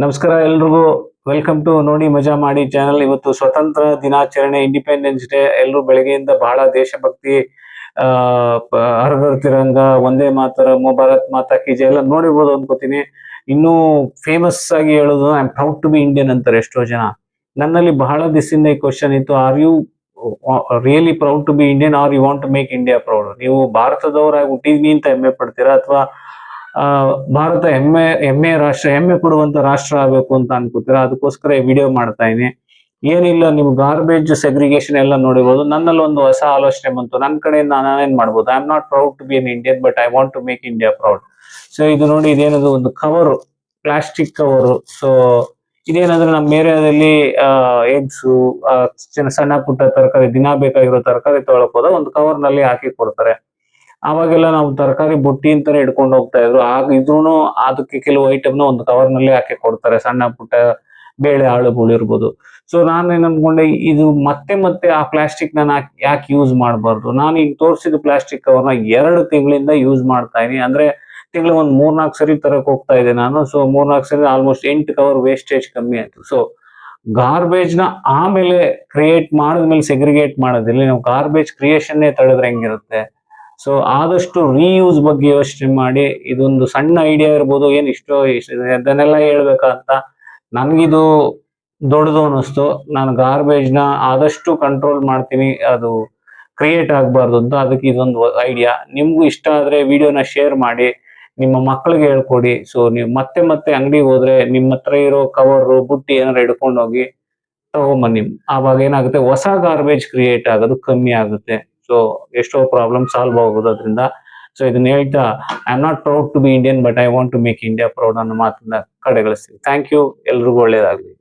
ನಮಸ್ಕಾರ ಎಲ್ರಿಗೂ. Welcome to ನೋಡಿ ಮಜಾ ಮಾಡಿ ಚಾನಲ್. ಇವತ್ತು ಸ್ವತಂತ್ರ ದಿನಾಚರಣೆ, ಇಂಡಿಪೆಂಡೆನ್ಸ್ ಡೇ. ಎಲ್ಲರೂ ಬೆಳಗ್ಗೆಯಿಂದ ಬಹಳ ದೇಶಭಕ್ತಿ ಹರ್ ತಿರಂಗ, ಒಂದೇ ಮಾತರಂ, ಭಾರತ್ ಮಾತಾ ಕಿ ಜೈ ಎಲ್ಲ ನೋಡಿರ್ಬೋದು ಅನ್ಕೋತೀನಿ. ಇನ್ನೂ ಫೇಮಸ್ ಆಗಿ ಹೇಳೋದು I am proud to be Indian ಅಂತಾರೆ ಎಷ್ಟೋ ಜನ. ನನ್ನಲ್ಲಿ ಬಹಳ ದಿವಸದಿಂದ ಈ ಕ್ವಶನ್ ಇತ್ತು, are you really proud to be Indian are you want to make India proud? ನೀವು ಭಾರತದವರಾಗಿ ಹುಟ್ಟಿದ್ನಿ ಅಂತ ಹೆಮ್ಮೆ ಪಡ್ತೀರಾ, ಅಥವಾ ಭಾರತ ಹೆಮ್ಮೆ ರಾಷ್ಟ್ರ, ಹೆಮ್ಮೆ ಪಡುವಂತ ರಾಷ್ಟ್ರ ಆಗ್ಬೇಕು ಅಂತ ಅನ್ಕೋತೀರಾ? ಅದಕ್ಕೋಸ್ಕರ ಈ ವಿಡಿಯೋ ಮಾಡ್ತಾ ಇದೀನಿ. ಏನಿಲ್ಲ, ನೀವು ಗಾರ್ಬೇಜ್ ಸೆಗ್ರಿಗೇಷನ್ ಎಲ್ಲ ನೋಡಿರ್ಬೋದು. ನನ್ನಲ್ಲಿ ಒಂದು ಹೊಸ ಆಲೋಚನೆ ಬಂತು. ನನ್ನ ಕಡೆಯಿಂದ ನಾನೇನ್ ಮಾಡ್ಬೋದು? I am not proud to be an Indian, but I want to make India proud. So ಇದು ನೋಡಿ, ಇದೇನದು ಒಂದು ಕವರ್, ಪ್ಲಾಸ್ಟಿಕ್ ಕವರ್. ಸೊ ಇದೇನಂದ್ರೆ ನಮ್ಮ ಏರಿಯಾದಲ್ಲಿ ಎಗ್ಸ್, ಸಣ್ಣ ಪುಟ್ಟ ತರಕಾರಿ, ದಿನ ಬೇಕಾಗಿರೋ ತರಕಾರಿ ತೊಗೊಳಕ್ ಹೋದ ಒಂದು ಕವರ್ ನಲ್ಲಿ ಹಾಕಿ ಕೊಡ್ತಾರೆ. ಅವಾಗೆಲ್ಲ ನಾವು ತರಕಾರಿ ಬುಟ್ಟಿ ಅಂತಾನೆ ಇಟ್ಕೊಂಡು ಹೋಗ್ತಾ ಇದ್ರು. ಆಗ ಇದ್ರೂನು ಅದಕ್ಕೆ ಕೆಲವು ಐಟಮ್ನ ಒಂದು ಕವರ್ ನಲ್ಲಿ ಹಾಕಿ ಕೊಡ್ತಾರೆ, ಸಣ್ಣ ಪುಟ್ಟ ಬೇಳೆ ಆಳುಗಳು ಇರ್ಬೋದು. ಸೊ ನಾನು ಏನ್ ಅನ್ಕೊಂಡೆ, ಇದು ಮತ್ತೆ ಮತ್ತೆ ಆ ಪ್ಲಾಸ್ಟಿಕ್ ನಾನು ಯಾಕೆ ಯೂಸ್ ಮಾಡಬಾರ್ದು? ನಾನು ಈಗ ತೋರಿಸಿದ ಪ್ಲಾಸ್ಟಿಕ್ ಕವರ್ನ 2 ತಿಂಗಳಿಂದ ಯೂಸ್ ಮಾಡ್ತಾ ಇದೀನಿ. ಅಂದ್ರೆ ತಿಂಗಳು ಒಂದು 3-4 ಸರಿ ತರಕ್ ಹೋಗ್ತಾ ಇದೆ ನಾನು. ಸೊ 3-4 ಸರಿ ಆಲ್ಮೋಸ್ಟ್ 8 ಕವರ್ ವೇಸ್ಟೇಜ್ ಕಮ್ಮಿ ಆಯ್ತು. ಸೊ ಗಾರ್ಬೇಜ್ ನ ಆಮೇಲೆ ಕ್ರಿಯೇಟ್ ಮಾಡಿದ್ಮೇಲೆ ಸೆಗ್ರಿಗೇಟ್ ಮಾಡೋದಿಲ್ಲ, ನಾವು ಗಾರ್ಬೇಜ್ ಕ್ರಿಯೇಷನ್ನೇ ತಡೆದ್ರೆ ಹೆಂಗಿರುತ್ತೆ? ಸೊ ಆದಷ್ಟು ರೀಯೂಸ್ ಬಗ್ಗೆ ಯೋಚನೆ ಮಾಡಿ. ಇದೊಂದು ಸಣ್ಣ ಐಡಿಯಾ ಇರ್ಬೋದು, ಏನ್ ಇಷ್ಟೋ ಅದನ್ನೆಲ್ಲ ಹೇಳ್ಬೇಕಂತ ನನ್ಗಿದು ದೊಡ್ಡದು ಅನಿಸ್ತು. ನಾನು ಗಾರ್ಬೇಜ್ ನ ಆದಷ್ಟು ಕಂಟ್ರೋಲ್ ಮಾಡ್ತೀನಿ, ಅದು ಕ್ರಿಯೇಟ್ ಆಗ್ಬಾರ್ದು ಅಂತ. ಅದಕ್ಕೆ ಇದೊಂದು ಐಡಿಯಾ. ನಿಮ್ಗೂ ಇಷ್ಟ ಆದ್ರೆ ವಿಡಿಯೋನ ಶೇರ್ ಮಾಡಿ, ನಿಮ್ಮ ಮಕ್ಕಳಿಗೆ ಹೇಳ್ಕೊಡಿ. ಸೊ ನೀವು ಮತ್ತೆ ಮತ್ತೆ ಅಂಗಡಿಗೆ ಹೋದ್ರೆ ನಿಮ್ಮ ಹತ್ರ ಇರೋ ಕವರ್ ಬುಟ್ಟಿ ಏನಾರು ಹಿಡ್ಕೊಂಡು ಹೋಗಿ ತಗೊಂಬನ್ನಿ. ಆವಾಗ ಏನಾಗುತ್ತೆ, ಹೊಸ ಗಾರ್ಬೇಜ್ ಕ್ರಿಯೇಟ್ ಆಗೋದು ಕಮ್ಮಿ ಆಗುತ್ತೆ. ಸೊ ಎಷ್ಟೋ ಪ್ರಾಬ್ಲಮ್ ಸಾಲ್ವ್ ಆಗೋದು ಅದರಿಂದ. ಸೊ ಇದನ್ನ ಹೇಳ್ತಾ, I am not proud to be Indian, but I want to make India proud ಅನ್ನೋ ಮಾತನ್ನ ಕಡೆಗಣಿಸ್ತೀನಿ. Thank you. ಎಲ್ರಿಗೂ ಒಳ್ಳೇದಾಗ್ಲಿ.